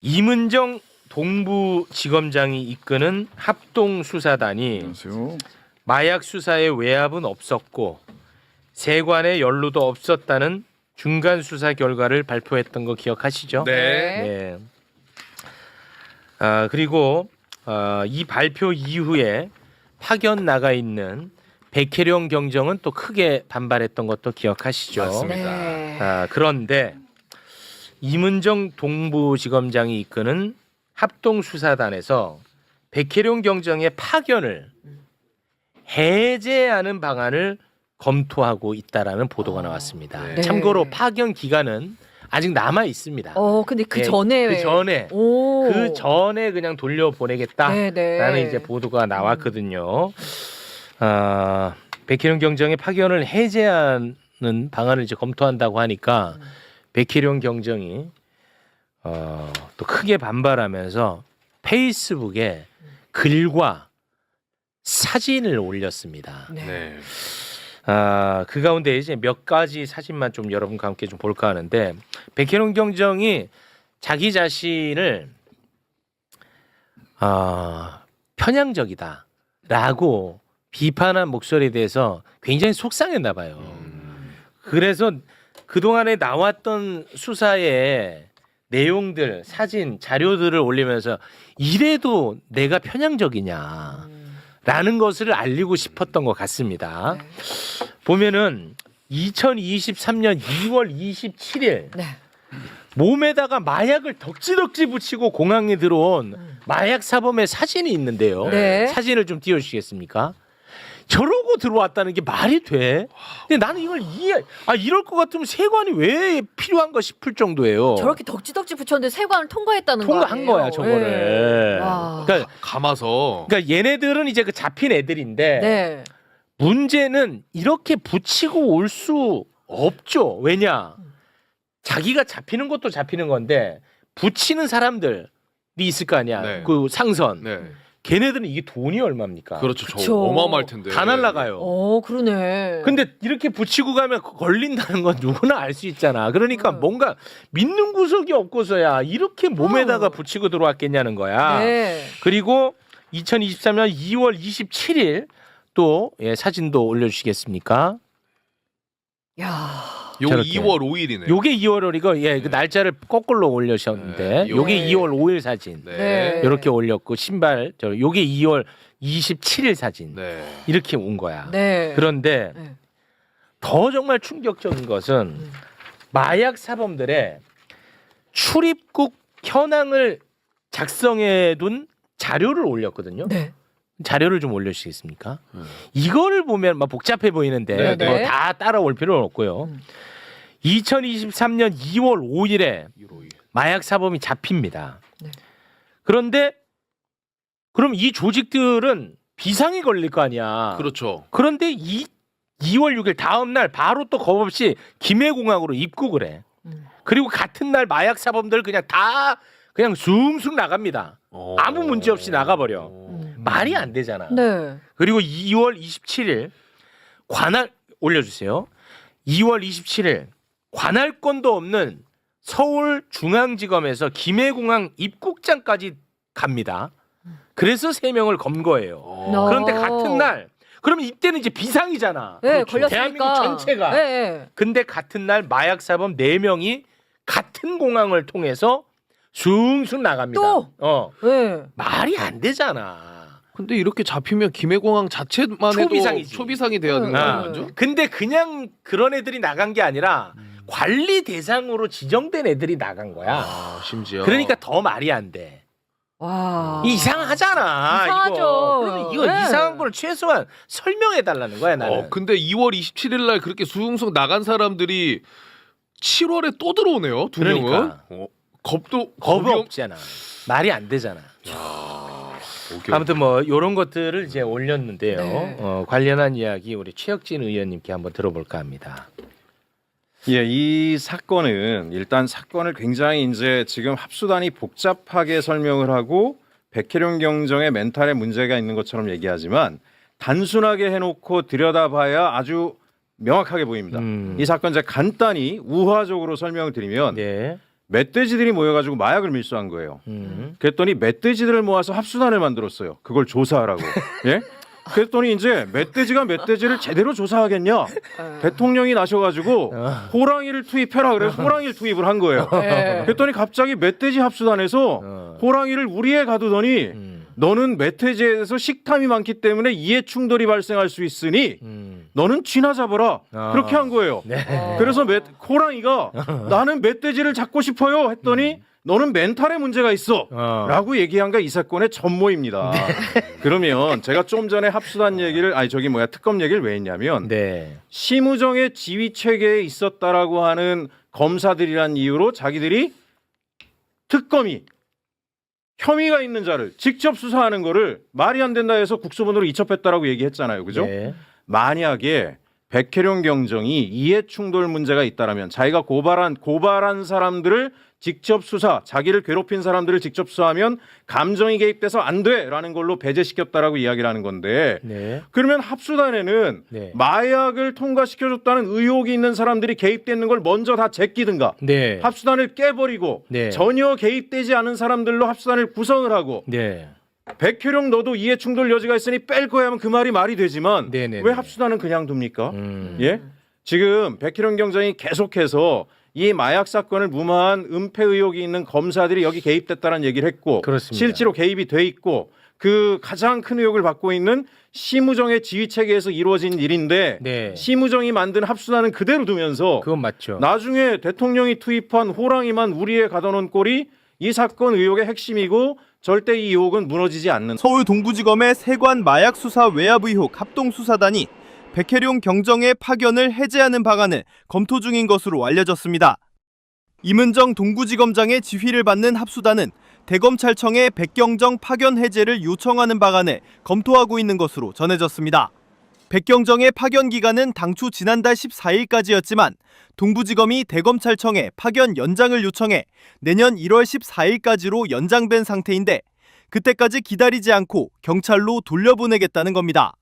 이문정 동부지검장이 이끄는 합동수사단이 안녕하세요. 마약 수사에 외압은 없었고 세관의 연루도 없었다는 중간 수사 결과를 발표했던 거 기억하시죠? 네. 그리고 이 발표 이후에 파견 나가 있는 백혜령 경정은 또 크게 반발했던 것도 기억하시죠? 맞습니다. 네. 그런데 이문정 동부지검장이 이끄는 합동수사단에서 백혜령 경정의 파견을 해제하는 방안을 검토하고 있다라는 보도가 나왔습니다. 네. 참고로 파견 기간은 아직 남아 있습니다. 근데 그 예, 전에 그 전에 그냥 돌려보내겠다라는 네네. 이제 보도가 나왔거든요. 백혜령 경정의 파견을 해제하는 방안을 이제 검토한다고 하니까 백혜령 경정이 또 크게 반발하면서 페이스북에 글과 사진을 올렸습니다. 네. 네. 그 가운데 이제 몇 가지 사진만 좀 여러분과 함께 좀 볼까 하는데 백혜령 경정이 자기 자신을 편향적이다라고 비판한 목소리에 대해서 굉장히 속상했나 봐요. 그래서 그동안에 나왔던 수사의 내용들, 사진, 자료들을 올리면서 이래도 내가 편향적이냐 라는 것을 알리고 싶었던 것 같습니다. 네. 보면은 2023년 2월 27일 네. 몸에다가 마약을 덕지덕지 붙이고 공항에 들어온 마약 사범의 사진이 있는데요. 네. 사진을 좀 띄워주시겠습니까? 저러고 들어왔다는 게 말이 돼? 근데 나는 이걸 이럴 것 같으면 세관이 왜 필요한가 싶을 정도예요. 저렇게 덕지덕지 붙였는데 세관을 통과했다는 거 통과한 아니에요? 거야 저거를. 네. 와. 감아서. 그러니까 얘네들은 이제 그 잡힌 애들인데 네. 문제는 이렇게 붙이고 올 수 없죠. 왜냐? 자기가 잡히는 것도 잡히는 건데 붙이는 사람들이 있을 거 아니야. 네. 그 상선. 네. 걔네들은 이게 돈이 얼마입니까? 그렇죠. 그쵸. 저 어마어마할 텐데. 다 날라가요. 그러네. 근데 이렇게 붙이고 가면 걸린다는 건 누구나 알 수 있잖아. 그러니까 뭔가 믿는 구석이 없고서야 이렇게 몸에다가 붙이고 들어왔겠냐는 거야. 네. 그리고 2023년 2월 27일 또 사진도 올려주시겠습니까? 야. 요 저렇게. 2월 5일이네요. 요게 2월 5일이고 그 날짜를 거꾸로 올려주셨는데 네, 요게 네. 2월 5일 사진 네. 이렇게 올렸고 신발 요게 2월 27일 사진 네. 이렇게 온 거야. 네. 그런데 네. 더 정말 충격적인 것은 마약 사범들의 출입국 현황을 작성해둔 자료를 올렸거든요. 네. 자료를 좀 올려주시겠습니까? 이거를 보면 막 복잡해 보이는데 네, 뭐 네. 다 따라올 필요는 없고요. 2023년 2월 5일에 2월 5일. 마약 사범이 잡힙니다. 네. 그런데 그럼 이 조직들은 비상이 걸릴 거 아니야. 그렇죠. 그런데 2월 6일 다음 날 바로 또 겁없이 김해공항으로 입국을 해. 그리고 같은 날 마약 사범들 그냥 다 그냥 숭숭 나갑니다. 아무 문제 없이 나가버려. 말이 안 되잖아. 네. 그리고 2월 27일 관할 올려주세요. 2월 27일 관할권도 없는 서울중앙지검에서 김해공항 입국장까지 갑니다. 그래서 3명을 검거해요. 그런데 같은 날 그러면 이때는 이제 비상이잖아. 네, 그렇죠. 걸렸으니까. 대한민국 전체가. 네, 네. 근데 같은 날 마약 사범 4명이 같은 공항을 통해서 숭숭 나갑니다. 또? 네. 말이 안 되잖아. 근데 이렇게 잡히면 김해공항 자체만 초비상이지. 해도 초비상이 돼야 되는 거 아, 아니죠? 근데 그냥 그런 애들이 나간 게 아니라 관리 대상으로 지정된 애들이 나간 거야. 심지어. 그러니까 더 말이 안 돼. 와. 이상하잖아. 이상하죠. 이거. 그러면 이거 네. 이상한 걸 최소한 설명해 달라는 거야 나는. 근데 2월 27일 날 그렇게 숭숭 나간 사람들이 7월에 또 들어오네요. 두 그러니까. 명은. 겁도 겁이 없잖아. 말이 안 되잖아. 아무튼 뭐 이런 것들을 이제 올렸는데요. 네. 관련한 이야기 우리 최혁진 의원님께 한번 들어볼까 합니다. 예, 이 사건은 일단 사건을 굉장히 이제 지금 합수단이 복잡하게 설명을 하고 백혜령 경정의 멘탈에 문제가 있는 것처럼 얘기하지만 단순하게 해놓고 들여다봐야 아주 명확하게 보입니다. 이 사건 이제 간단히 우화적으로 설명을 드리면 네. 멧돼지들이 모여가지고 마약을 밀수한 거예요. 그랬더니 멧돼지들을 모아서 합수단을 만들었어요. 그걸 조사하라고. 예? 그랬더니 이제 멧돼지가 멧돼지를 제대로 조사하겠냐? 대통령이 나셔가지고 호랑이를 투입해라 그래서 호랑이를 투입을 한 거예요. 네. 그랬더니 갑자기 멧돼지 합수단에서 호랑이를 우리에 가두더니 너는 멧돼지에서 식탐이 많기 때문에 이해 충돌이 발생할 수 있으니 너는 쥐나 잡아라. 그렇게 한 거예요. 그래서 호랑이가 나는 멧돼지를 잡고 싶어요 했더니 너는 멘탈에 문제가 있어 라고 얘기한 게 이 사건의 전모입니다. 그러면 제가 좀 전에 합수단 얘기를 특검 얘기를 왜 했냐면 네. 심우정의 지휘 체계에 있었다라고 하는 검사들이란 이유로 자기들이 특검이 혐의가 있는 자를 직접 수사하는 거를 말이 안 된다 해서 국수본으로 이첩했다라고 얘기했잖아요. 그죠? 네. 만약에 백혜룡 경정이 이해 충돌 문제가 있다라면 자기가 고발한 사람들을 직접 수사, 자기를 괴롭힌 사람들을 직접 수사하면 감정이 개입돼서 안 돼라는 걸로 배제시켰다라고 이야기를 하는 건데 네. 그러면 합수단에는 네. 마약을 통과시켜줬다는 의혹이 있는 사람들이 개입되는 걸 먼저 다 제끼든가 네. 합수단을 깨버리고 네. 전혀 개입되지 않은 사람들로 합수단을 구성을 하고 네. 백혜룡 너도 이해 충돌 여지가 있으니 뺄 거야 하면 그 말이 되지만 네네네. 왜 합수단은 그냥 둡니까? 예? 지금 백혜룡 경정이 계속해서 이 마약 사건을 무마한 은폐 의혹이 있는 검사들이 여기 개입됐다는 얘기를 했고 그렇습니다. 실제로 개입이 돼 있고 그 가장 큰 의혹을 받고 있는 심우정의 지휘 체계에서 이루어진 일인데 네. 심우정이 만든 합수단은 그대로 두면서 그건 맞죠. 나중에 대통령이 투입한 호랑이만 우리에 가둬놓은 꼴이 이 사건 의혹의 핵심이고 절대 이 의혹은 무너지지 않는. 서울 동부지검의 세관 마약 수사 외압 의혹 합동수사단이 백혜룡 경정의 파견을 해제하는 방안을 검토 중인 것으로 알려졌습니다. 임은정 동부지검장의 지휘를 받는 합수단은 대검찰청에 백경정 파견 해제를 요청하는 방안을 검토하고 있는 것으로 전해졌습니다. 백경정의 파견 기간은 당초 지난달 14일까지였지만 동부지검이 대검찰청에 파견 연장을 요청해 내년 1월 14일까지로 연장된 상태인데 그때까지 기다리지 않고 경찰로 돌려보내겠다는 겁니다.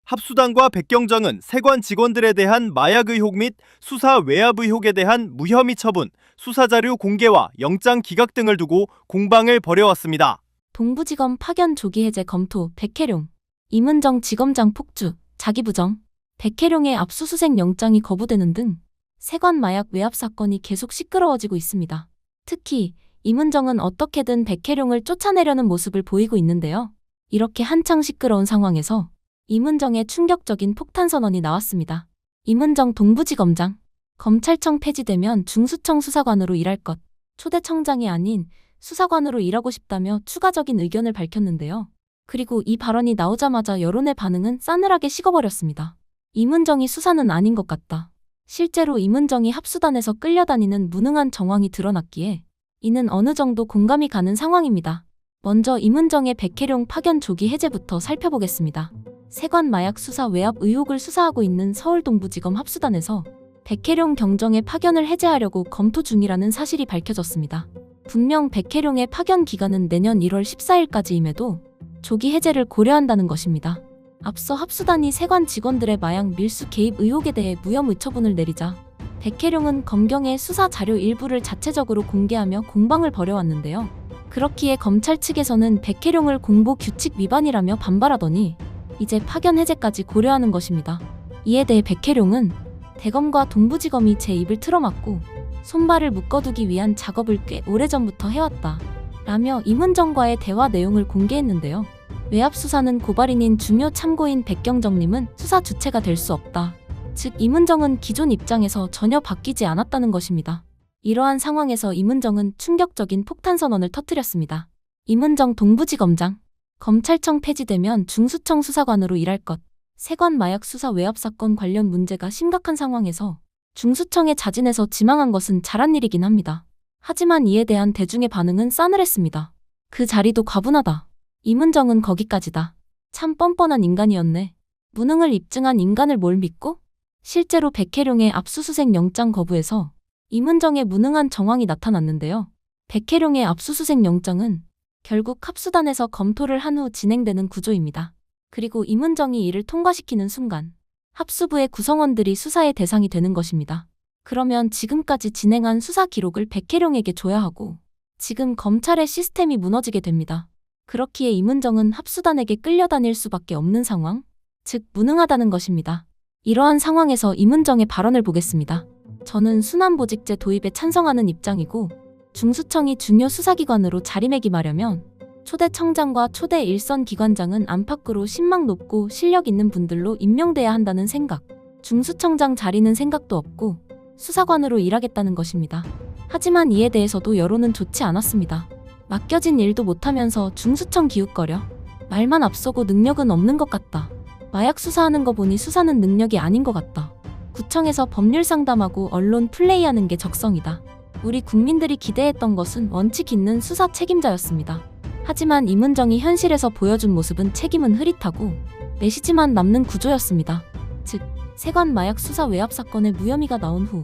합수단과 백경정은 세관 직원들에 대한 마약 의혹 및 수사 외압 의혹에 대한 무혐의 처분, 수사자료 공개와 영장 기각 등을 두고 공방을 벌여왔습니다. 동부지검 파견 조기 해제 검토 백혜룡, 임은정 지검장 폭주, 자기 부정, 백혜룡의 압수수색 영장이 거부되는 등 세관 마약 외압 사건이 계속 시끄러워지고 있습니다. 특히 임은정은 어떻게든 백혜룡을 쫓아내려는 모습을 보이고 있는데요. 이렇게 한창 시끄러운 상황에서 임은정의 충격적인 폭탄 선언이 나왔습니다. 임은정 동부지검장, 검찰청 폐지되면 중수청 수사관으로 일할 것, 초대청장이 아닌 수사관으로 일하고 싶다며 추가적인 의견을 밝혔는데요. 그리고 이 발언이 나오자마자 여론의 반응은 싸늘하게 식어버렸습니다. 임은정이 수사는 아닌 것 같다. 실제로 임은정이 합수단에서 끌려다니는 무능한 정황이 드러났기에 이는 어느 정도 공감이 가는 상황입니다. 먼저 임은정의 백혜룡 파견 조기 해제부터 살펴보겠습니다. 세관 마약 수사 외압 의혹을 수사하고 있는 서울 동부지검 합수단에서 백혜룡 경정의 파견을 해제하려고 검토 중이라는 사실이 밝혀졌습니다. 분명 백혜룡의 파견 기간은 내년 1월 14일까지임에도 조기 해제를 고려한다는 것입니다. 앞서 합수단이 세관 직원들의 마약 밀수 개입 의혹에 대해 무혐의 처분을 내리자 백혜룡은 검경의 수사 자료 일부를 자체적으로 공개하며 공방을 벌여왔는데요. 그렇기에 검찰 측에서는 백혜룡을 공보 규칙 위반이라며 반발하더니 이제 파견 해제까지 고려하는 것입니다. 이에 대해 백혜룡은 대검과 동부지검이 제 입을 틀어막고 손발을 묶어두기 위한 작업을 꽤 오래전부터 해왔다 라며 임은정과의 대화 내용을 공개했는데요. 외압 수사는 고발인인 중요 참고인 백경정님은 수사 주체가 될 수 없다. 즉 임은정은 기존 입장에서 전혀 바뀌지 않았다는 것입니다. 이러한 상황에서 임은정은 충격적인 폭탄 선언을 터뜨렸습니다. 임은정 동부지검장, 검찰청 폐지되면 중수청 수사관으로 일할 것. 세관 마약 수사 외압 사건 관련 문제가 심각한 상황에서 중수청에 자진해서 지망한 것은 잘한 일이긴 합니다. 하지만 이에 대한 대중의 반응은 싸늘했습니다. 그 자리도 과분하다. 임은정은 거기까지다. 참 뻔뻔한 인간이었네. 무능을 입증한 인간을 뭘 믿고? 실제로 백혜룡의 압수수색 영장 거부에서 임은정의 무능한 정황이 나타났는데요. 백혜룡의 압수수색 영장은 결국 합수단에서 검토를 한 후 진행되는 구조입니다. 그리고 임은정이 이를 통과시키는 순간 합수부의 구성원들이 수사의 대상이 되는 것입니다. 그러면 지금까지 진행한 수사 기록을 백혜룡에게 줘야 하고 지금 검찰의 시스템이 무너지게 됩니다. 그렇기에 이문정은 합수단에게 끌려다닐 수밖에 없는 상황, 즉 무능하다는 것입니다. 이러한 상황에서 이문정의 발언을 보겠습니다. 저는 순환보직제 도입에 찬성하는 입장이고 중수청이 중요 수사기관으로 자리매김하려면 초대 청장과 초대 일선 기관장은 안팎으로 신망 높고 실력 있는 분들로 임명돼야 한다는 생각, 중수청장 자리는 생각도 없고 수사관으로 일하겠다는 것입니다. 하지만 이에 대해서도 여론은 좋지 않았습니다. 맡겨진 일도 못하면서 중수청 기웃거려 말만 앞서고 능력은 없는 것 같다. 마약 수사하는 거 보니 수사는 능력이 아닌 것 같다. 구청에서 법률 상담하고 언론 플레이하는 게 적성이다. 우리 국민들이 기대했던 것은 원칙 있는 수사 책임자였습니다. 하지만 이문정이 현실에서 보여준 모습은 책임은 흐릿하고 메시지만 남는 구조였습니다. 즉, 세관 마약 수사 외압 사건의 무혐의가 나온 후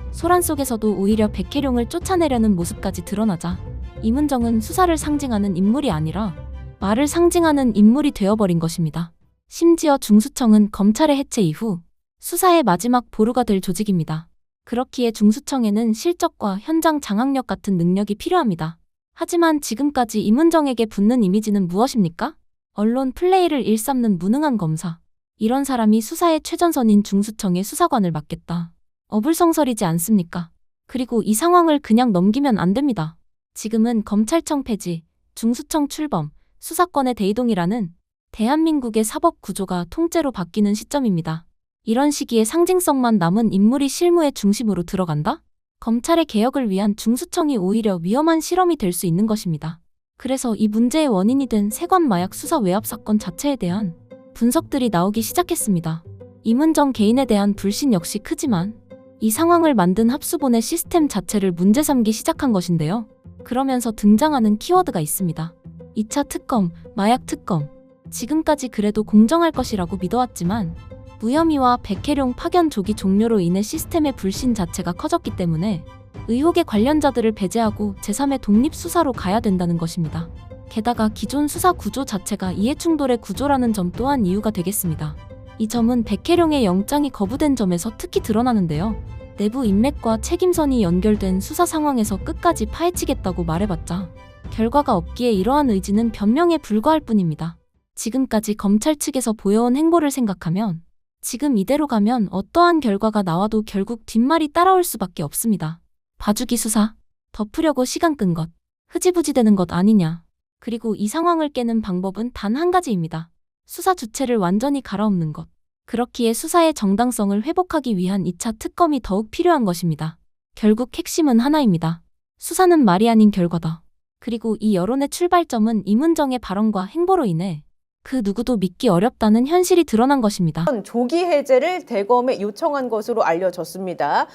소란 속에서도 오히려 백혜룡을 쫓아내려는 모습까지 드러나자 이문정은 수사를 상징하는 인물이 아니라 말을 상징하는 인물이 되어버린 것입니다. 심지어 중수청은 검찰의 해체 이후 수사의 마지막 보루가 될 조직입니다. 그렇기에 중수청에는 실적과 현장 장악력 같은 능력이 필요합니다. 하지만 지금까지 이문정에게 붙는 이미지는 무엇입니까? 언론 플레이를 일삼는 무능한 검사. 이런 사람이 수사의 최전선인 중수청의 수사관을 맡겠다. 어불성설이지 않습니까? 그리고 이 상황을 그냥 넘기면 안 됩니다. 지금은 검찰청 폐지, 중수청 출범, 수사권의 대이동이라는 대한민국의 사법 구조가 통째로 바뀌는 시점입니다. 이런 시기에 상징성만 남은 인물이 실무의 중심으로 들어간다? 검찰의 개혁을 위한 중수청이 오히려 위험한 실험이 될 수 있는 것입니다. 그래서 이 문제의 원인이 된 세관 마약 수사 외압 사건 자체에 대한 분석들이 나오기 시작했습니다. 이문정 개인에 대한 불신 역시 크지만 이 상황을 만든 합수본의 시스템 자체를 문제 삼기 시작한 것인데요. 그러면서 등장하는 키워드가 있습니다. 2차 특검, 마약 특검. 지금까지 그래도 공정할 것이라고 믿어왔지만 무혐의와 백혜룡 파견 조기 종료로 인해 시스템의 불신 자체가 커졌기 때문에 의혹의 관련자들을 배제하고 제3의 독립수사로 가야 된다는 것입니다. 게다가 기존 수사 구조 자체가 이해충돌의 구조라는 점 또한 이유가 되겠습니다. 이 점은 백혜룡의 영장이 거부된 점에서 특히 드러나는데요. 내부 인맥과 책임선이 연결된 수사 상황에서 끝까지 파헤치겠다고 말해봤자 결과가 없기에 이러한 의지는 변명에 불과할 뿐입니다. 지금까지 검찰 측에서 보여온 행보를 생각하면 지금 이대로 가면 어떠한 결과가 나와도 결국 뒷말이 따라올 수밖에 없습니다. 봐주기 수사, 덮으려고 시간 끈 것, 흐지부지 되는 것 아니냐. 그리고 이 상황을 깨는 방법은 단 한 가지입니다. 수사 주체를 완전히 갈아엎는 것. 그렇기에 수사의 정당성을 회복하기 위한 2차 특검이 더욱 필요한 것입니다. 결국 핵심은 하나입니다. 수사는 말이 아닌 결과다. 그리고 이 여론의 출발점은 이문정의 발언과 행보로 인해 그 누구도 믿기 어렵다는 현실이 드러난 것입니다. 조기 해제를 대검에 요청한 것으로 알려졌습니다.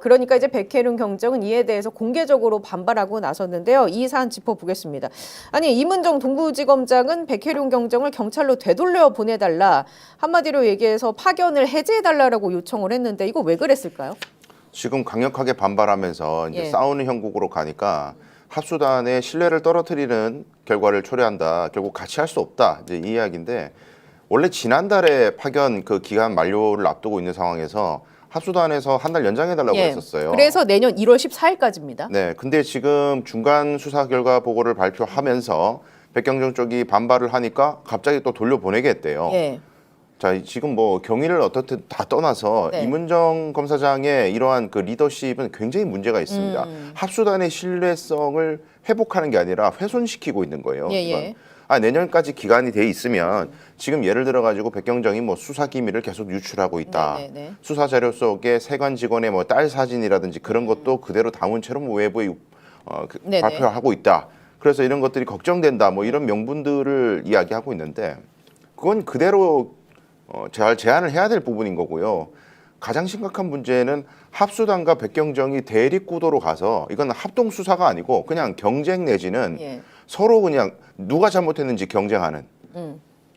그러니까 이제 백혜룡 경정은 이에 대해서 공개적으로 반발하고 나섰는데요. 이 사안 짚어보겠습니다. 아니, 이문정 동부지검장은 백혜룡 경정을 경찰로 되돌려 보내달라, 한마디로 얘기해서 파견을 해제해달라고 요청을 했는데 이거 왜 그랬을까요? 지금 강력하게 반발하면서 이제 예. 싸우는 형국으로 가니까 합수단의 신뢰를 떨어뜨리는 결과를 초래한다. 결국 같이 할 수 없다. 이제 이 이야기인데, 원래 지난달에 파견 그 기간 만료를 앞두고 있는 상황에서 합수단에서 한 달 연장해달라고 했었어요. 그래서 내년 1월 14일까지입니다. 네, 근데 지금 중간 수사 결과 보고를 발표하면서 백경정 쪽이 반발을 하니까 갑자기 또 돌려보내게 했대요. 예. 자, 지금 뭐 경위를 어떻든 다 떠나서 네. 이문정 검사장의 이러한 그 리더십은 굉장히 문제가 있습니다. 합수단의 신뢰성을 회복하는 게 아니라 훼손시키고 있는 거예요. 예, 이건. 예. 내년까지 기간이 돼 있으면 지금 예를 들어 가지고 백경정이 뭐 수사 기밀을 계속 유출하고 있다. 네, 네, 네. 수사 자료 속에 세관 직원의 뭐 딸 사진이라든지 그런 것도 그대로 담은 채로 뭐 외부에 네, 네. 발표하고 있다. 그래서 이런 것들이 걱정된다. 뭐 이런 명분들을 이야기하고 있는데, 그건 그대로 잘 제한을 해야 될 부분인 거고요. 가장 심각한 문제는 합수단과 백경정이 대립구도로 가서 이건 합동 수사가 아니고 그냥 경쟁 내지는 예. 서로 그냥 누가 잘못했는지 경쟁하는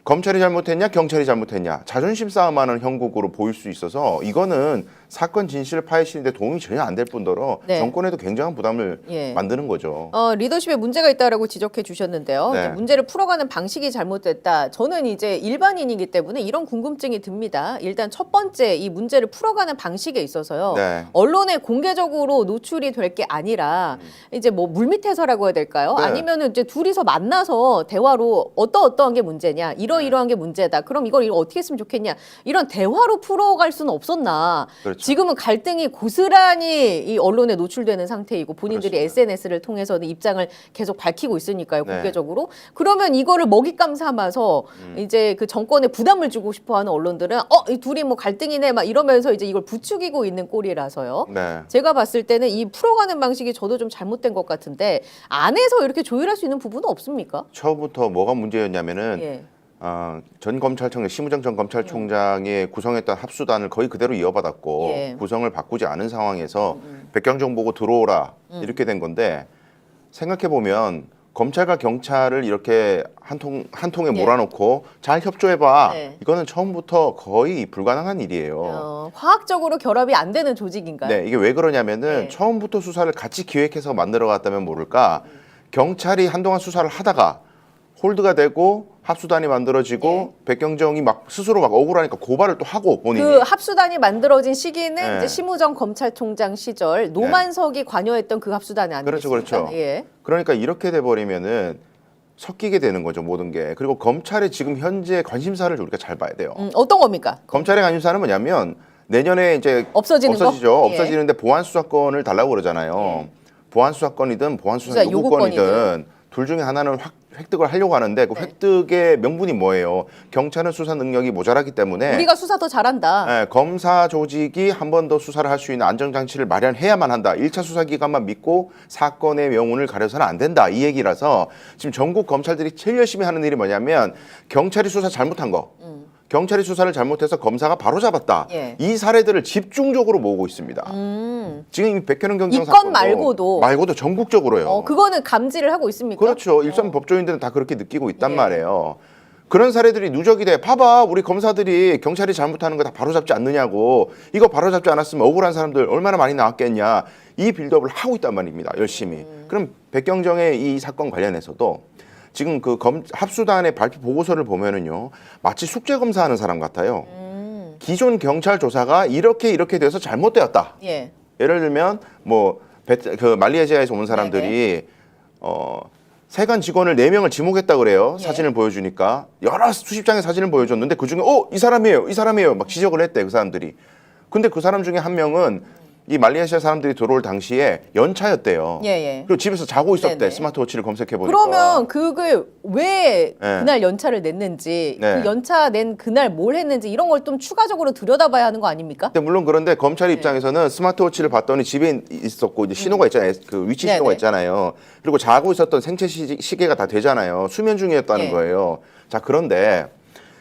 검찰이 잘못했냐 경찰이 잘못했냐 자존심 싸움하는 형국으로 보일 수 있어서 이거는 사건 진실을 파헤치는데 도움이 전혀 안 될 뿐더러 네. 정권에도 굉장한 부담을 예. 만드는 거죠. 리더십에 문제가 있다라고 지적해 주셨는데요. 네. 이제 문제를 풀어가는 방식이 잘못됐다. 저는 이제 일반인이기 때문에 이런 궁금증이 듭니다. 일단 첫 번째 이 문제를 풀어가는 방식에 있어서요. 네. 언론에 공개적으로 노출이 될 게 아니라 이제 뭐 물밑에서라고 해야 될까요? 네. 아니면은 이제 둘이서 만나서 대화로 어떠한 게 문제냐, 이러이러한 게 문제다. 그럼 이걸 어떻게 했으면 좋겠냐, 이런 대화로 풀어갈 수는 없었나. 그렇죠. 지금은 갈등이 고스란히 이 언론에 노출되는 상태이고 본인들이 그렇습니다. SNS를 통해서는 입장을 계속 밝히고 있으니까요, 네. 공개적으로. 그러면 이거를 먹잇감 삼아서 이제 그 정권에 부담을 주고 싶어하는 언론들은 이 둘이 뭐 갈등이네 막 이러면서 이제 이걸 부추기고 있는 꼴이라서요. 네. 제가 봤을 때는 이 풀어가는 방식이 저도 좀 잘못된 것 같은데 안에서 이렇게 조율할 수 있는 부분은 없습니까? 처음부터 뭐가 문제였냐면은 예. 전 검찰총장 심우정 전 검찰총장이 구성했던 합수단을 거의 그대로 이어받았고 예. 구성을 바꾸지 않은 상황에서 백경정 보고 들어오라 이렇게 된 건데 생각해 보면 검찰과 경찰을 이렇게 한 통에 예. 몰아놓고 잘 협조해봐. 네. 이거는 처음부터 거의 불가능한 일이에요. 화학적으로 결합이 안 되는 조직인가요? 네, 이게 왜 그러냐면은 네. 처음부터 수사를 같이 기획해서 만들어갔다면 모를까 경찰이 한동안 수사를 하다가 홀드가 되고 합수단이 만들어지고 네. 백경정이 막 스스로 막 억울하니까 고발을 또 하고 본인이 그 합수단이 만들어진 시기는 네. 이제 심우정 검찰총장 시절 노만석이 관여했던 그 합수단이 그렇죠, 아니겠습니까? 그렇죠. 예. 그러니까 이렇게 돼 버리면은 섞이게 되는 거죠 모든 게. 그리고 검찰의 지금 현재 관심사를 우리가 잘 봐야 돼요. 어떤 겁니까? 검찰의 관심사는 뭐냐면 내년에 이제 없어지는 거? 없어지죠. 예. 없어지는데 보안 수사권을 달라고 그러잖아요. 보안 수사권이든 보안 수사 수사 요구권이든 요구권이든. 둘 중에 하나는 획득을 하려고 하는데 그 네. 획득의 명분이 뭐예요? 경찰은 수사 능력이 모자라기 때문에 우리가 수사 더 잘한다. 검사 조직이 한 번 더 수사를 할 수 있는 안정장치를 마련해야만 한다. 1차 수사기관만 믿고 사건의 명운을 가려서는 안 된다. 이 얘기라서 지금 전국 검찰들이 제일 열심히 하는 일이 뭐냐면 경찰이 수사 잘못한 거. 경찰이 수사를 잘못해서 검사가 바로 잡았다. 예. 이 사례들을 집중적으로 모으고 있습니다. 지금 이 백현웅 경정 이 사건도 건 말고도 전국적으로요. 그거는 감지를 하고 있습니까? 그렇죠. 일선 법조인들은 다 그렇게 느끼고 있단 예. 말이에요. 그런 사례들이 누적이 돼. 봐봐, 우리 검사들이 경찰이 잘못하는 거 다 바로잡지 않느냐고. 이거 바로잡지 않았으면 억울한 사람들 얼마나 많이 나왔겠냐. 이 빌드업을 하고 있단 말입니다. 열심히. 그럼 백경정의 이 사건 관련해서도 지금 그 합수단의 발표 보고서를 보면은요, 마치 숙제 검사하는 사람 같아요. 기존 경찰 조사가 이렇게 돼서 잘못되었다. 예. 예를 들면 그 말레이시아에서 온 사람들이 세관 직원을 4명을 지목했다 그래요. 예. 사진을 보여주니까 여러 수십 장의 사진을 보여줬는데 그중에 이 사람이에요 막 지적을 했대 그 사람들이. 근데 그 사람 중에 한 명은 이 말레이시아 사람들이 들어올 당시에 연차였대요. 예. 그리고 집에서 자고 있었대. 네네. 스마트워치를 검색해 보니까. 그러면 그게 왜 네. 그날 연차를 냈는지, 네. 그 연차 낸 그날 뭘 했는지 이런 걸 좀 추가적으로 들여다봐야 하는 거 아닙니까? 근데 물론 그런데 검찰 네. 입장에서는 스마트워치를 봤더니 집에 있었고 이제 신호가 있잖아요. 그 위치 신호가 네네. 있잖아요. 그리고 자고 있었던 생체 시계가 다 되잖아요. 수면 중이었다는 예. 거예요. 자, 그런데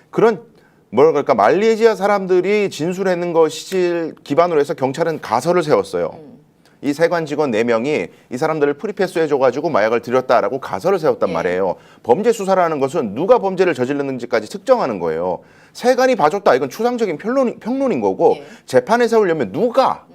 그런 그럴까 말레이시아 사람들이 진술하는 것을 기반으로 해서 경찰은 가설을 세웠어요. 이 세관 직원 4명이 이 사람들을 프리패스해줘가지고 마약을 들였다라고 가설을 세웠단 예. 말이에요. 범죄 수사라는 것은 누가 범죄를 저질렀는지까지 특정하는 거예요. 세관이 봐줬다. 이건 추상적인 평론인 거고 예. 재판에 세우려면 누가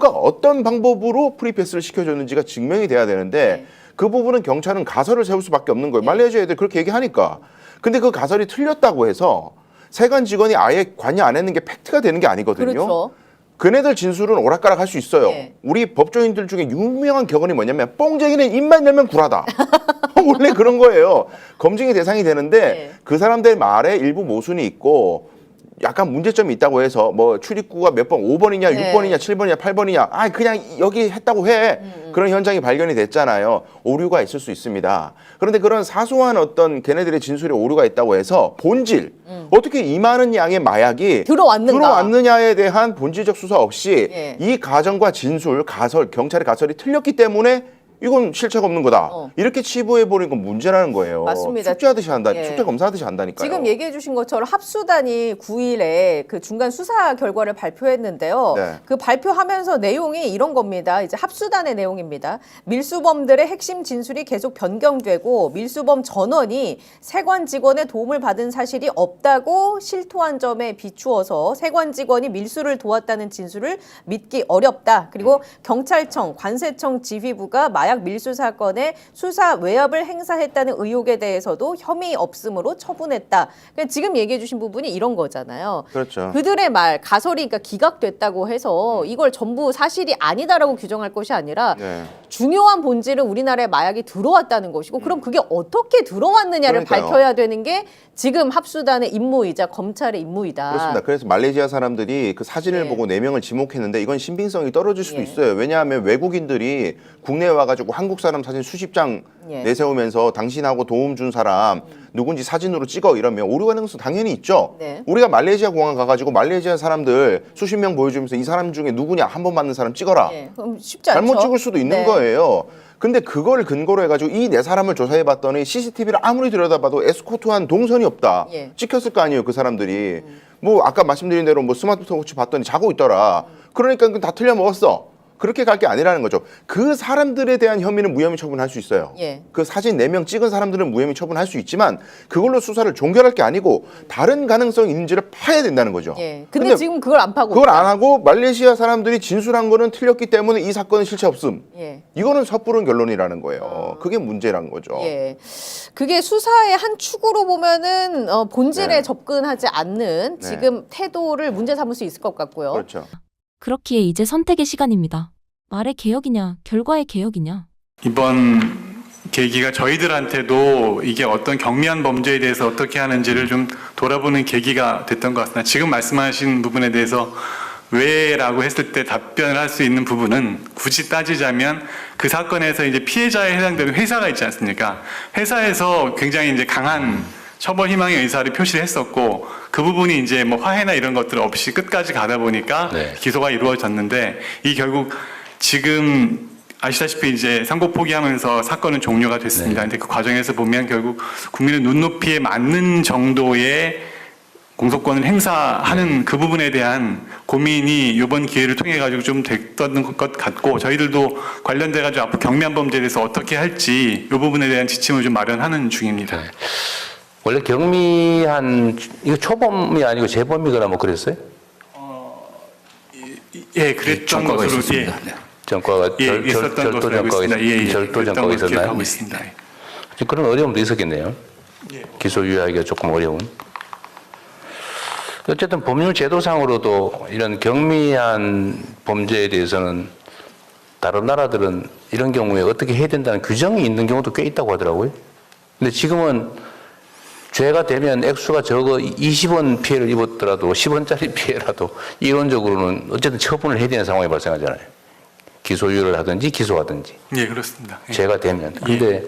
어떤 방법으로 프리패스를 시켜줬는지가 증명이 돼야 되는데 예. 그 부분은 경찰은 가설을 세울 수밖에 없는 거예요. 예. 말레이시아 애들 그렇게 얘기하니까. 근데 그 가설이 틀렸다고 해서 세관 직원이 아예 관여 안 했는 게 팩트가 되는 게 아니거든요. 그렇죠. 그네들 진술은 오락가락 할 수 있어요. 예. 우리 법조인들 중에 유명한 격언이 뭐냐면 뽕쟁이는 입만 열면 구라다. 원래 그런 거예요. 검증의 대상이 되는데 예. 그 사람들 말에 일부 모순이 있고 약간 문제점이 있다고 해서 출입구가 몇 번 5번이냐 네. 6번이냐 7번이냐 8번이냐 그냥 여기 했다고 해. 그런 현장이 발견이 됐잖아요. 오류가 있을 수 있습니다. 그런데 그런 사소한 어떤 걔네들의 진술에 오류가 있다고 해서 본질 어떻게 이 많은 양의 마약이 들어왔느냐에 대한 본질적 수사 없이 예. 이 가정과 진술, 가설, 경찰의 가설이 틀렸기 때문에 이건 실체가 없는 거다. 어. 이렇게 치부해 버리는 건 문제라는 거예요. 맞습니다. 숙제하듯이 한다. 예. 숙제 검사하듯이 한다니까요. 지금 얘기해 주신 것처럼 합수단이 9일에 그 중간 수사 결과를 발표했는데요. 네. 그 발표하면서 내용이 이런 겁니다. 이제 합수단의 내용입니다. 밀수범들의 핵심 진술이 계속 변경되고 밀수범 전원이 세관 직원의 도움을 받은 사실이 없다고 실토한 점에 비추어서 세관 직원이 밀수를 도왔다는 진술을 믿기 어렵다. 그리고 경찰청, 관세청 지휘부가 마약 밀수 사건에 수사 외압을 행사했다는 의혹에 대해서도 혐의 없음으로 처분했다. 그러니까 지금 얘기해 주신 부분이 이런 거잖아요. 그렇죠. 그들의 말, 가설이 그러니까 기각됐다고 해서 이걸 전부 사실이 아니다라고 규정할 것이 아니라 네. 중요한 본질은 우리나라에 마약이 들어왔다는 것이고 그럼 그게 어떻게 들어왔느냐를 그러니까요. 밝혀야 되는 게 지금 합수단의 임무이자 검찰의 임무이다. 그렇습니다. 그래서 말레이시아 사람들이 그 사진을 예. 보고 4명을 지목했는데 이건 신빙성이 떨어질 수도 예. 있어요. 왜냐하면 외국인들이 국내에 와가지고 한국 사람 사진 수십 장 예. 내세우면서 당신하고 도움 준 사람 누군지 사진으로 찍어 이러면 오류 가능성 당연히 있죠. 네. 우리가 말레이시아 공항 가가지고 말레이시아 사람들 수십 명 보여주면서 이 사람 중에 누구냐 한 번 맞는 사람 찍어라. 예. 그럼 쉽지 않죠. 잘못 찍을 수도 있는 네. 거예요. 근데 그걸 근거로 해가지고 이 네 사람을 조사해 봤더니 CCTV를 아무리 들여다봐도 에스코트한 동선이 없다. 예. 찍혔을 거 아니에요, 그 사람들이. 뭐 아까 말씀드린 대로 뭐 스마트폰 워치 봤더니 자고 있더라. 그러니까 그건 다 틀려 먹었어. 그렇게 갈 게 아니라는 거죠. 그 사람들에 대한 혐의는 무혐의 처분할 수 있어요. 예. 그 사진 4명 찍은 사람들은 무혐의 처분할 수 있지만 그걸로 수사를 종결할 게 아니고 다른 가능성이 있는지를 파야 된다는 거죠. 예. 근데 지금 그걸 안 파고 그걸 있다. 안 하고 말레이시아 사람들이 진술한 거는 틀렸기 때문에 이 사건은 실체 없음. 예. 이거는 섣부른 결론이라는 거예요. 그게 문제란 거죠. 예. 그게 수사의 한 축으로 보면은 본질에 네. 접근하지 않는 네. 지금 태도를 문제 삼을 수 있을 것 같고요. 그렇죠. 그렇기에 이제 선택의 시간입니다. 말의 개혁이냐, 결과의 개혁이냐. 이번 계기가 저희들한테도 이게 어떤 경미한 범죄에 대해서 어떻게 하는지를 좀 돌아보는 계기가 됐던 것 같습니다. 지금 말씀하신 부분에 대해서 왜라고 했을 때 답변을 할 수 있는 부분은 굳이 따지자면 그 사건에서 이제 피해자에 해당되는 회사가 있지 않습니까? 회사에서 굉장히 이제 강한 처벌 희망의 의사를 표시를 했었고 그 부분이 이제 뭐 화해나 이런 것들 없이 끝까지 가다 보니까 네. 기소가 이루어졌는데 이 결국 지금 아시다시피 이제 상고 포기하면서 사건은 종료가 됐습니다. 근데 그 과정에서 보면 결국 국민의 눈높이에 맞는 정도의 공소권을 행사하는 그 부분에 대한 고민이 이번 기회를 통해 가지고 좀 됐던 것 같고 저희들도 관련돼 가지고 앞으로 경미한 범죄에 대해서 어떻게 할지 이 부분에 대한 지침을 좀 마련하는 중입니다. 네. 원래 경미한 이거 초범이 아니고 재범이거나 뭐 그랬어요? 예, 그랬던 전과가 것으로 있었습니다. 네. 전과가 예, 있었던 절도 것으로 알고 전과가 있습니다. 예, 예. 절도 그랬던 전과가 걸로 있었나요? 기억하고 있습니다. 예. 그런 어려움도 있었겠네요. 예. 기소 유예하기가 조금 어려운. 어쨌든 법률 제도상으로도 이런 경미한 범죄에 대해서는 다른 나라들은 이런 경우에 어떻게 해야 된다는 규정이 있는 경우도 꽤 있다고 하더라고요. 근데 지금은 죄가 되면 액수가 적어 20원 피해를 입었더라도 10원짜리 피해라도 이론적으로는 어쨌든 처분을 해야 되는 상황이 발생하잖아요. 기소유예를 하든지 기소하든지. 예, 그렇습니다. 예. 죄가 되면. 근데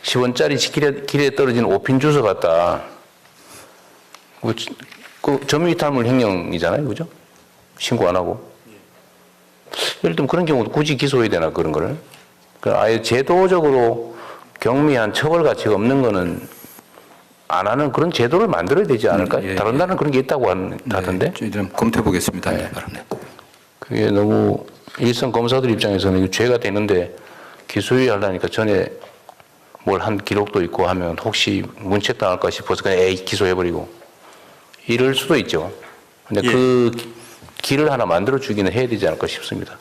10원짜리 길에 떨어진 5핀 주스 갖다 그 점유이탈물 횡령이잖아요, 그죠? 신고 안 하고. 예를 들면 그런 경우도 굳이 기소해야 되나 그런 거를. 아예 제도적으로 경미한 처벌 가치가 없는 거는 안 하는 그런 제도를 만들어야 되지 않을까? 예, 다른 나라는 그런 게 있다고 하던데. 저희들은 검토해 보겠습니다. 네. 네. 그게 너무 일선 검사들 입장에서는 이거 죄가 되는데 기소유예하려니까 전에 뭘 한 기록도 있고 하면 혹시 문책당할까 싶어서 그냥 에이 기소해버리고 이럴 수도 있죠. 근데 예. 그 길을 하나 만들어 주기는 해야 되지 않을까 싶습니다.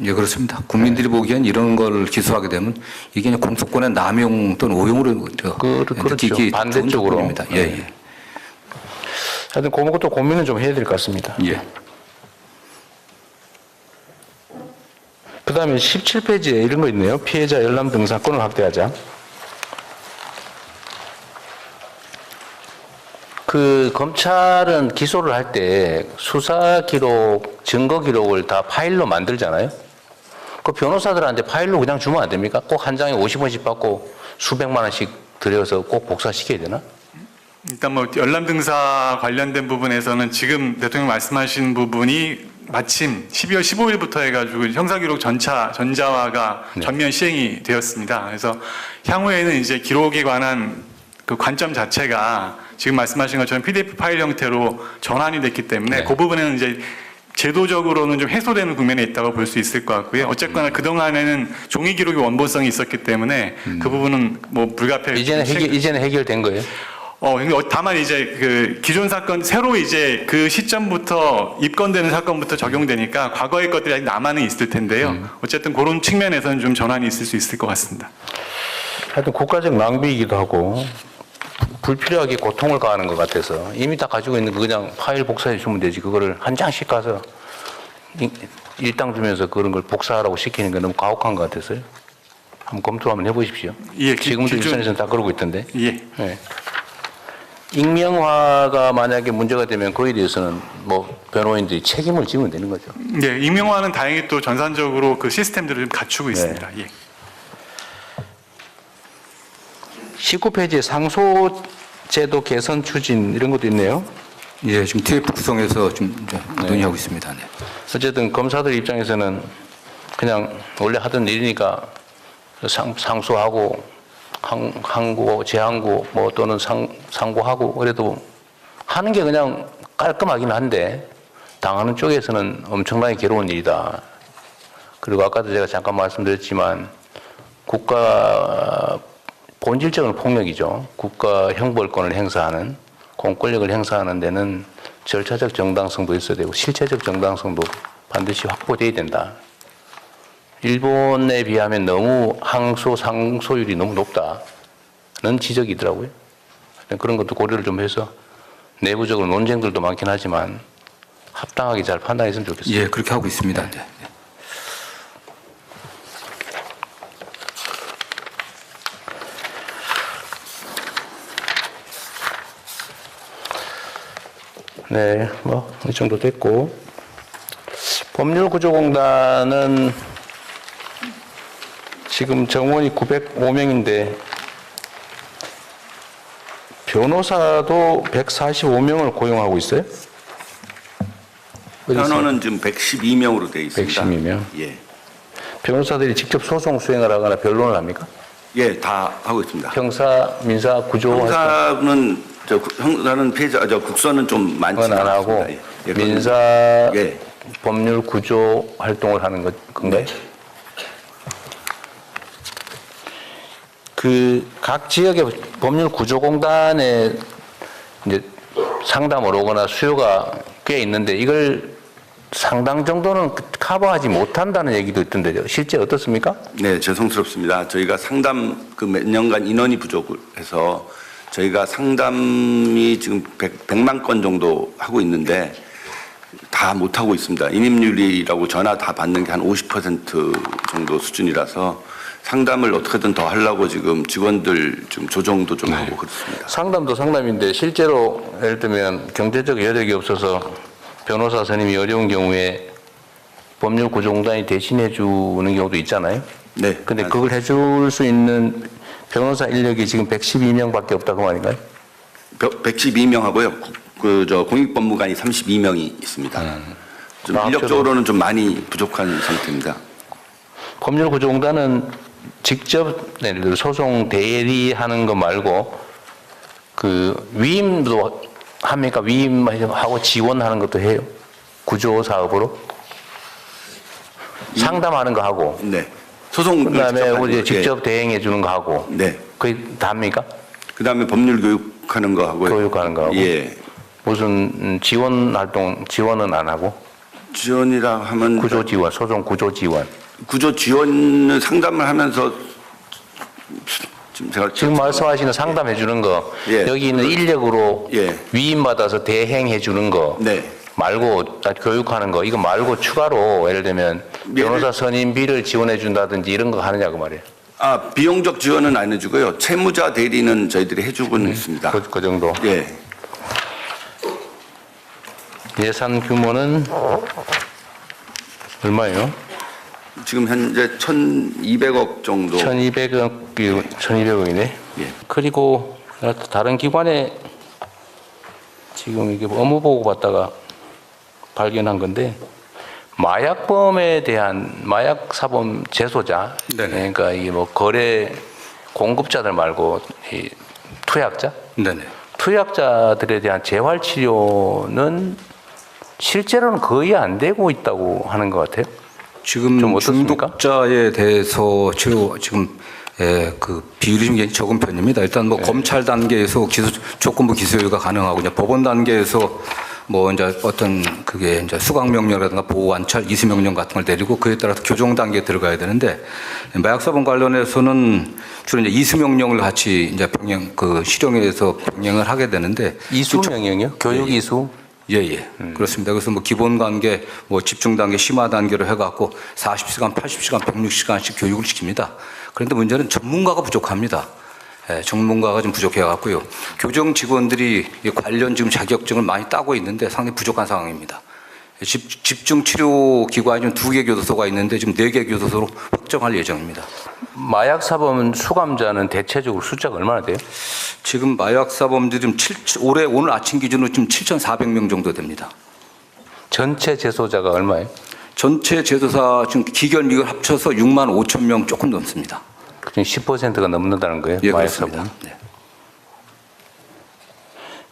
예, 그렇습니다. 국민들이 보기엔 이런 걸 기소하게 되면 이게 그냥 공소권의 남용 또는 오용으로 느끼기 좋은 반대쪽으로. 조건입니다. 예, 예. 하여튼 그것도 고민은 좀 해야 될 것 같습니다. 예. 그 다음에 17페이지에 이런 거 있네요. 피해자 열람 등사권을 확대하자. 그 검찰은 기소를 할 때 수사 기록, 증거 기록을 다 파일로 만들잖아요. 그 변호사들한테 파일로 그냥 주면 안 됩니까? 꼭 한 장에 50원씩 받고 수백만 원씩 들여서 꼭 복사시켜야 되나? 일단 뭐 열람 등사 관련된 부분에서는 지금 대통령 말씀하신 부분이 마침 12월 15일부터 해가지고 형사기록 전자화가 전면 시행이 되었습니다. 그래서 향후에는 이제 기록에 관한 그 관점 자체가 지금 말씀하신 것처럼 PDF 파일 형태로 전환이 됐기 때문에 그 부분에는 이제 제도적으로는 좀 해소되는 국면에 있다고 볼 수 있을 것 같고요. 어쨌거나 그동안에는 종이 기록의 원본성이 있었기 때문에 그 부분은 뭐 불가피하게 이제는 해결된 거예요? 근데 다만 이제 그 기존 사건 새로 이제 그 시점부터 입건되는 사건부터 적용되니까 과거의 것들이 아직 남아는 있을 텐데요. 어쨌든 그런 측면에서는 좀 전환이 있을 수 있을 것 같습니다. 하여튼 국가적 낭비이기도 하고 불필요하게 고통을 가하는 것 같아서 이미 다 가지고 있는 거 그냥 파일 복사해 주면 되지 그거를 한 장씩 가서 일당 주면서 그런 걸 복사하라고 시키는 게 너무 가혹한 것 같아서요. 한번 검토 한번 해보십시오. 예, 지금도 일선에서는 다 그러고 있던데. 예. 네. 익명화가 만약에 문제가 되면 그에 대해서는 뭐 변호인들이 책임을 지면 되는 거죠. 예, 익명화는 다행히 또 전산적으로 그 시스템들을 좀 갖추고 있습니다. 예. 19페이지에 상소제도 개선 추진 이런 것도 있네요. 예, 지금 TF 구성해서 좀 이제 논의하고 있습니다. 네. 어쨌든 검사들 입장에서는 그냥 원래 하던 일이니까 상소하고 항고, 재항고 뭐 또는 상고하고 그래도 하는 게 그냥 깔끔하긴 한데 당하는 쪽에서는 엄청나게 괴로운 일이다. 그리고 아까도 제가 잠깐 말씀드렸지만 국가 본질적인 폭력이죠. 국가 형벌권을 행사하는 공권력을 행사하는 데는 절차적 정당성도 있어야 되고 실체적 정당성도 반드시 확보돼야 된다. 일본에 비하면 너무 항소, 상소율이 너무 높다는 지적이더라고요. 그런 것도 고려를 좀 해서 내부적으로 논쟁들도 많긴 하지만 합당하게 잘 판단했으면 좋겠습니다. 예, 그렇게 하고 있습니다. 네. 네, 뭐 이 정도 됐고 법률구조공단은 지금 정원이 905명인데 변호사도 145명을 고용하고 있어요? 변호는 지금 112명으로 되어 있습니다. 112명. 예. 변호사들이 직접 소송 수행을 하거나 변론을 합니까? 예, 다 하고 있습니다. 형사, 민사, 구조 형사는 형사는 피해자 국선은 좀 많지는 안 하고 않습니다. 예. 민사, 예. 법률 구조 활동을 하는 건가요? 그 각 지역의 법률 구조공단에 이제 상담을 오거나 수요가 꽤 있는데 이걸 상당 정도는 커버하지 못한다는 얘기도 있던데요. 실제 어떻습니까? 네, 죄송스럽습니다. 저희가 상담 그 몇 년간 인원이 부족을 해서 저희가 상담이 지금 100만 건 정도 하고 있는데 다 못하고 있습니다. 인입률이라고 전화 다 받는 게 한 50% 정도 수준이라서 상담을 어떻게든 더 하려고 지금 직원들 좀 조정도 좀 하고 그렇습니다. 상담도 상담인데 실제로 예를 들면 경제적 여력이 없어서 변호사 선임이 어려운 경우에 법률 구조공단이 대신해 주는 경우도 있잖아요. 네. 근데 그걸 해줄 수 있는 변호사 인력이 지금 112명밖에 없다고 말인가요? 112명 하고요. 공익법무관이 32명이 있습니다. 좀 인력적으로는 좀 많이 부족한 상태입니다. 법률 구조공단은 직접 예를 들어 소송 대리하는 거 말고 그 위임도 합니까? 위임하고 지원하는 것도 해요. 구조 사업으로 상담하는 거 하고. 네. 소송 그다음에 우리 직접 대행해 주는 거 하고. 네. 그게 다 합니까? 그다음에 법률 교육하는 거 하고요. 교육하는 거 하고. 예. 무슨 지원 활동 지원은 안 하고. 지원이라 하면 구조 지원, 소송 구조 지원. 구조 지원은 상담을 하면서 지금 말씀하시는 상담해 주는 거 예. 여기 있는 인력으로 예. 위임 받아서 대행해 주는 거 네. 말고 교육하는 거 이거 말고 추가로 예를 들면 변호사 선임비를 지원해 준다든지 이런 거 하느냐고 말이에요. 아, 비용적 지원은 안 해주고요. 채무자 대리는 저희들이 해주고는 있습니다. 그 정도. 예. 예산 규모는 얼마예요? 지금 현재 1,200억 정도. 1,200억이네. 예. 그리고 다른 기관에 지금 이게 업무 보고 받다가 발견한 건데 마약범에 대한 마약 사범 재소자, 네네. 그러니까 이 뭐 거래 공급자들 말고 이 투약자, 네네. 투약자들에 대한 재활 치료는 실제로는 거의 안 되고 있다고 하는 것 같아요. 좀 지금 어떻습니까? 중독자에 대해서 치료 지금 그 비율이 좀 적은 편입니다. 일단 뭐 검찰 단계에서 조건부 기소유예가 가능하고 이제 법원 단계에서 뭐 이제 어떤 그게 이제 수강 명령이라든가 보호 관찰, 이수 명령 같은 걸 내리고 그에 따라서 교정 단계에 들어가야 되는데 마약 사범 관련해서는 주로 이제 이수 명령을 같이 이제 병행 그 실형에서 병행을 하게 되는데 이수 명령이요? 교육 이수? 예. 그렇습니다. 그래서 뭐 기본 단계, 뭐 집중 단계, 심화 단계로 해갖고 40시간, 80시간, 160시간씩 교육을 시킵니다. 그런데 문제는 전문가가 부족합니다. 전문가가 좀 부족해갖고요. 교정 직원들이 이 관련 지금 자격증을 많이 따고 있는데 상당히 부족한 상황입니다. 집중 치료 기관이 좀 2개 교도소가 있는데 지금 4개 교도소로 확정할 예정입니다. 마약 사범 수감자는 대체적으로 숫자가 얼마나 돼요? 지금 마약 사범들이 올해 오늘 아침 기준으로 지금 7,400명 정도 됩니다. 전체 재소자가 얼마예요? 전체 재소사 지금 기견 이걸 합쳐서 6만 5천 명 조금 넘습니다. 10%가 넘는다는 거예요? 예, 마약 그렇습니다. 사범. 네.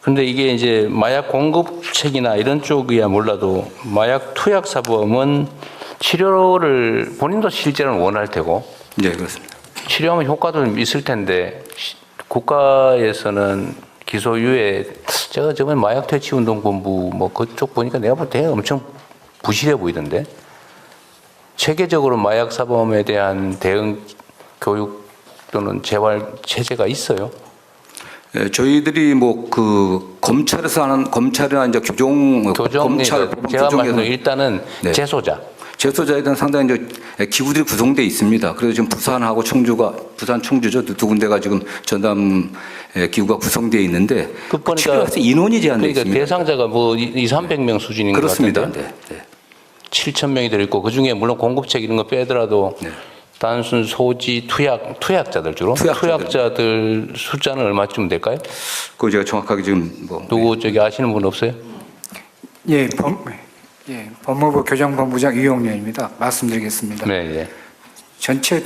근데 이게 이제 마약 공급책이나 이런 쪽이야 몰라도 마약 투약 사범은 치료를 본인도 실제로는 원할 테고 네, 그렇습니다. 치료하면 효과도 좀 있을 텐데 국가에서는 기소유예 제가 저번에 마약퇴치운동본부 뭐 그쪽 보니까 내가 볼 때 엄청 부실해 보이던데 체계적으로 마약 사범에 대한 대응 교육 또는 재활 체제가 있어요? 예, 저희들이 뭐 그 검찰에서 하는 검찰이나 이제 검찰 법원 제가 규정에서 말하는 일단은 네. 재소자에 대한 상당히 이제 기구들이 구성돼 있습니다. 그래서 지금 부산하고 부산 청주죠 두 군데가 지금 전담 기구가 구성돼 있는데 그 보니까 치료해서 인원이 제한돼 그러니까 있습니다. 대상자가 뭐 300명 수준인 것 그렇습니다. 같은데 네. 7,000명이 들어있고 그중에 물론 공급책 이런 거 빼더라도 네. 단순 소지 투약자들 주로 투약자들 숫자는 얼마쯤 될까요? 그거 제가 정확하게 지금 뭐 누구 저기 아시는 분 없어요? 예, 법무부 교정본부장 이용렬입니다. 말씀드리겠습니다. 네. 전체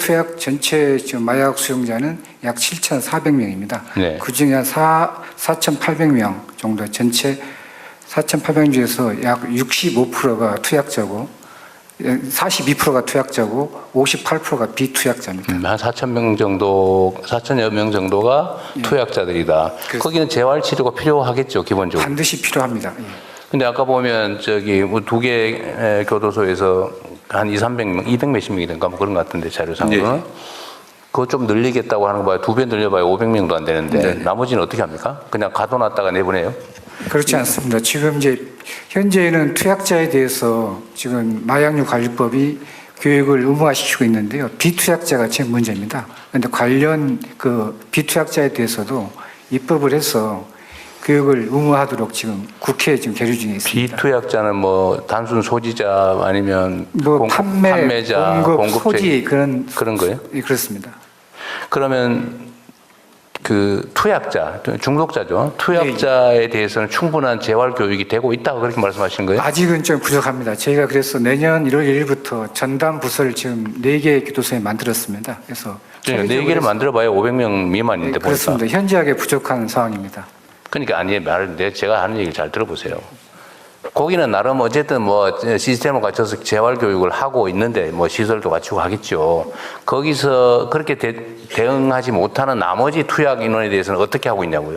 지금 마약 수용자는 약 7,400명입니다. 네. 그중에 한 4,800명 정도 전체 4,800명 중에서 약 65%가 투약자고 42%가 투약자고 58%가 비투약자입니다. 한 4,000명 정도, 4,000여 명 정도가 투약자들이다. 거기는 재활 치료가 필요하겠죠, 기본적으로. 반드시 필요합니다. 예. 근데 아까 보면 저기 뭐 2개 교도소에서 한 200명, 200 몇십 명이 된가 뭐 그런 것 같은데 자료상으로는. 네. 그거 좀 늘리겠다고 하는 거 봐요. 2배 늘려봐야 500명도 안 되는데 네. 나머지는 어떻게 합니까? 그냥 가둬놨다가 내보내요? 그렇지 않습니다. 지금 이제 현재는 투약자에 대해서 지금 마약류 관리법이 교육을 의무화시키고 있는데요. 비투약자가 제일 문제입니다. 그런데 관련 그 비투약자에 대해서도 입법을 해서 교육을 의무화하도록 지금 국회에 지금 계류 중에 있습니다. 비투약자는 뭐 단순 소지자 아니면 뭐 판매자, 공급, 소지 그런 거예요? 예, 그렇습니다. 그러면 그 투약자, 중독자죠. 투약자에 대해서는 충분한 재활 교육이 되고 있다고 그렇게 말씀하시는 거예요? 아직은 좀 부족합니다. 저희가 그래서 내년 1월 1일부터 전담 부서를 지금 4개 교도소에 만들었습니다. 그래서 4개를 만들어봐야 500명 미만인데 그렇습니다. 보니까. 현저하게 부족한 상황입니다. 그러니까 아니 말인데 제가 하는 얘기 잘 들어보세요. 거기는 나름 어쨌든 뭐 시스템을 갖춰서 재활 교육을 하고 있는데 뭐 시설도 갖추고 하겠죠. 거기서 그렇게 대응하지 못하는 나머지 투약 인원에 대해서는 어떻게 하고 있냐고요?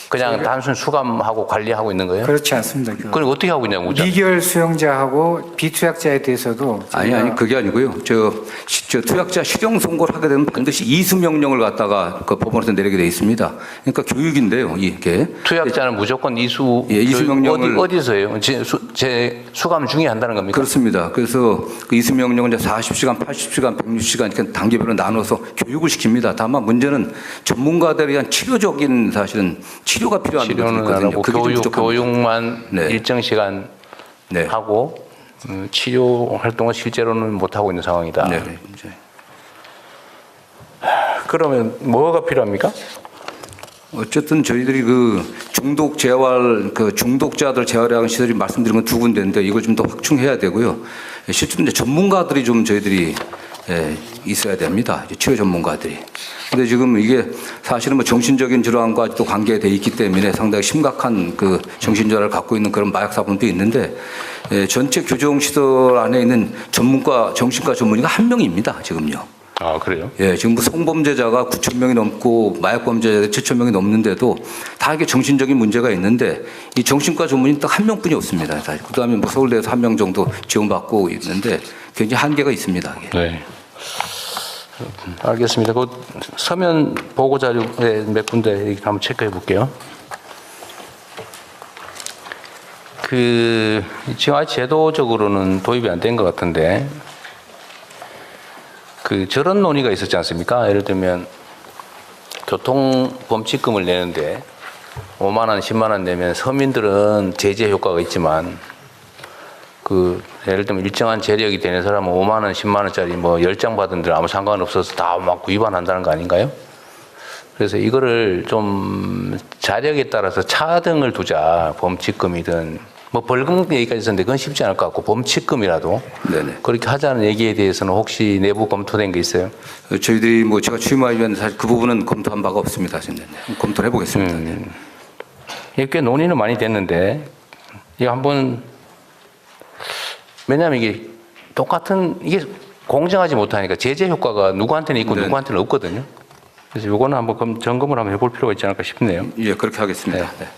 그냥 단순 수감하고 관리하고 있는 거예요? 그렇지 않습니다. 그럼 어떻게 하고 있냐고. 미결 수용자하고 비투약자에 대해서도 아니 그게 아니고요. 저 투약자 실형 선고를 하게 되면 반드시 이수 명령을 갖다가 그 법원에서 내리게 돼 있습니다. 그러니까 교육인데요, 이게 투약자는 무조건 이수 명령을 어디서 해요? 제 수감 중에 한다는 겁니까? 그렇습니다. 그래서 그 이수 명령은 이제 40시간, 80시간, 160시간 이렇게 단계별로 나눠서 교육을 시킵니다. 다만 문제는 전문가들에 대한 치료적인 사실은 치료가 필요한 치료는 안 하고 교육만 네. 일정 시간 네. 하고 치료 활동은 실제로는 못 하고 있는 상황이다. 네. 그러면 뭐가 필요합니까? 어쨌든 저희들이 그 중독 재활, 그 중독자들 재활하는 시설이 말씀드린 건 2군데인데 이걸 좀 더 확충해야 되고요. 실제 이제 전문가들이 좀 저희들이 있어야 됩니다. 이제 치료 전문가들이. 근데 지금 이게 사실은 뭐 정신적인 질환과 또 관계돼 있기 때문에 상당히 심각한 그 정신질환을 갖고 있는 그런 마약 사범도 있는데 전체 규정 시설 안에 있는 전문가 정신과 전문의가 한 명입니다. 지금요. 아, 그래요? 예, 지금 뭐 성범죄자가 9천 명이 넘고 마약 범죄자가 7천 명이 넘는데도 다 이게 정신적인 문제가 있는데 이 정신과 전문의 딱 한 명뿐이 없습니다. 그다음에 뭐 서울대에서 한 명 정도 지원받고 있는데 굉장히 한계가 있습니다. 이게. 네. 알겠습니다. 그 서면 보고 자료에 몇 군데 한번 체크해 볼게요. 그 지금 아직 제도적으로는 도입이 안 된 것 같은데 그 저런 논의가 있었지 않습니까? 예를 들면 교통범칙금을 내는데 5만 원, 10만 원 내면 서민들은 제재 효과가 있지만 그 예를 들면 일정한 재력이 되는 사람은 5만 원, 10만 원짜리 뭐 10장 받은 들 아무 상관없어서 다 막 위반한다는 거 아닌가요? 그래서 이거를 좀 자력에 따라서 차등을 두자. 범칙금이든 뭐 벌금 얘기까지 있었는데 그건 쉽지 않을 것 같고 범칙금이라도 네네. 그렇게 하자는 얘기에 대해서는 혹시 내부 검토된 게 있어요? 저희들이 뭐 제가 취임하면 사실 그 부분은 검토한 바가 없습니다. 지금 검토를 해보겠습니다. 이게 꽤 논의는 많이 됐는데 이거 한번 왜냐하면 이게 똑같은 이게 공정하지 못하니까 제재 효과가 누구한테는 있고 네. 누구한테는 없거든요. 그래서 이거는 한번 점검을 한번 해볼 필요가 있지 않을까 싶네요. 예, 그렇게 하겠습니다. 네. 네.